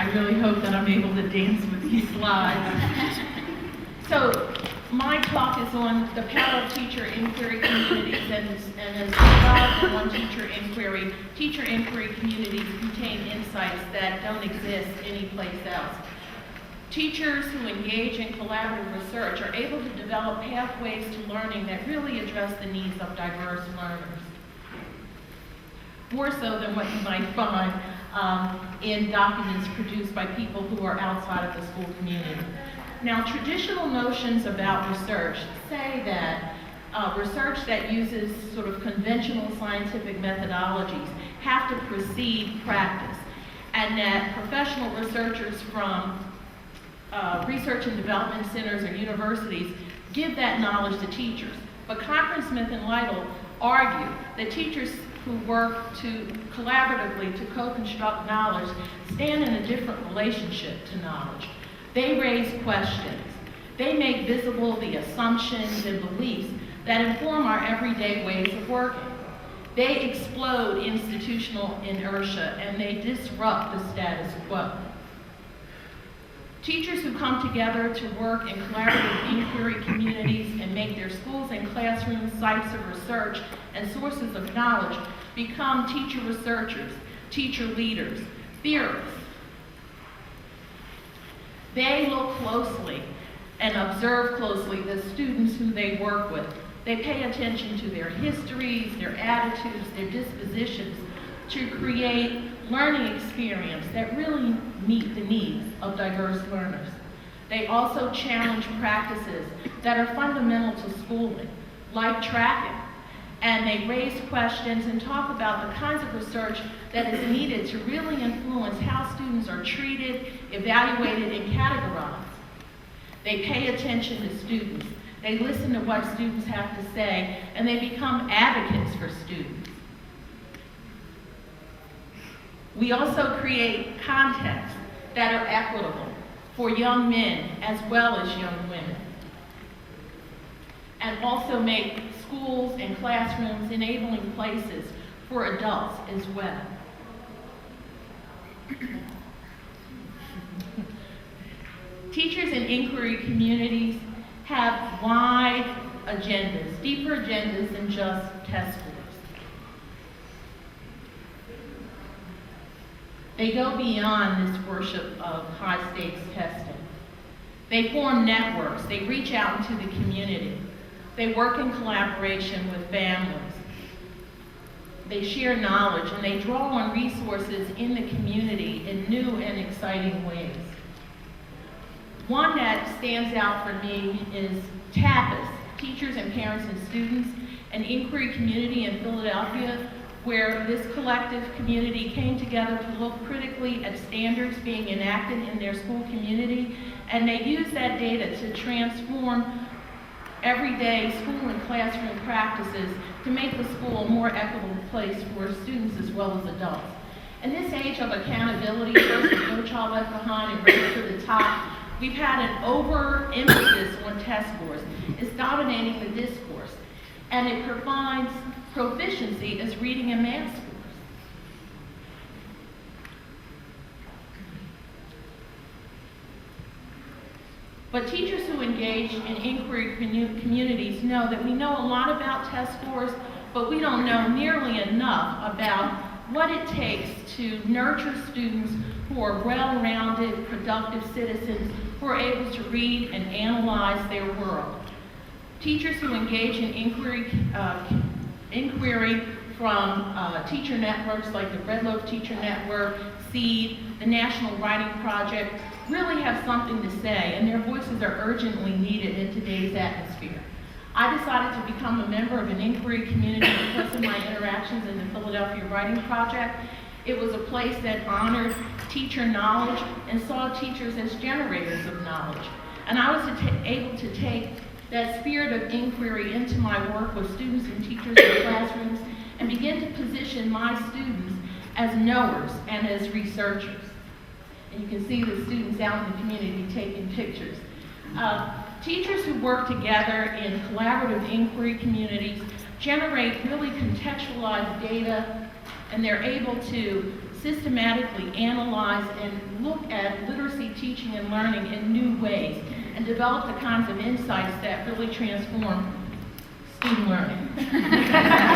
I really hope that I'm able to dance with these slides. So my talk is on the power of teacher inquiry communities, and as involved in one teacher inquiry communities contain insights that don't exist anyplace else. Teachers who engage in collaborative research are able to develop pathways to learning that really address the needs of diverse learners, more so than what you might find in documents produced by people who are outside of the school community. Now, traditional notions about research say that research that uses sort of conventional scientific methodologies have to precede practice, and that professional researchers from research and development centers or universities give that knowledge to teachers. But Cochran, Smith, and Lytle argue that teachers who work collaboratively to co-construct knowledge stand in a different relationship to knowledge. They raise questions. They make visible the assumptions and beliefs that inform our everyday ways of working. They explode institutional inertia, and they disrupt the status quo. Teachers who come together to work in collaborative inquiry communities and make their schools and classrooms sites of research and sources of knowledge become teacher researchers, teacher leaders, theorists. They look closely and observe closely the students who they work with. They pay attention to their histories, their attitudes, their dispositions to create learning experience that really meet the needs of diverse learners. They also challenge practices that are fundamental to schooling, like tracking, and they raise questions and talk about the kinds of research that is needed to really influence how students are treated, evaluated, and categorized. They pay attention to students. They listen to what students have to say, and they become advocates for students. We also create contexts that are equitable for young men as well as young women, and also make schools and classrooms enabling places for adults as well. Teachers in inquiry communities have wide agendas, deeper agendas than just test scores. They go beyond this worship of high-stakes testing. They form networks. They reach out into the community. They work in collaboration with families. They share knowledge, and they draw on resources in the community in new and exciting ways. One that stands out for me is TAPAS, Teachers and Parents and Students, an inquiry community in Philadelphia where this collective community came together to look critically at standards being enacted in their school community, and they used that data to transform everyday school and classroom practices to make the school a more equitable place for students as well as adults. In this age of accountability, first with No Child Left Behind and Race to the Top, we've had an overemphasis on test scores. It's dominating the discourse, and it provides proficiency as reading and math scores. But teachers who engage in inquiry communities know that we know a lot about test scores, but we don't know nearly enough about what it takes to nurture students who are well-rounded, productive citizens who are able to read and analyze their world. Teachers who engage in inquiry from teacher networks like the Red Loaf Teacher Network, SEED, the National Writing Project, really have something to say, and their voices are urgently needed in today's atmosphere. I decided to become a member of an inquiry community because of my interactions in the Philadelphia Writing Project. It was a place that honored teacher knowledge and saw teachers as generators of knowledge. And I was able to take that spirit of inquiry into my work with students and teachers in classrooms and begin to position my students as knowers and as researchers. And you can see the students out in the community taking pictures. Teachers who work together in collaborative inquiry communities generate really contextualized data, and they're able to systematically analyze and look at literacy teaching and learning in new ways and develop the kinds of insights that really transform student learning.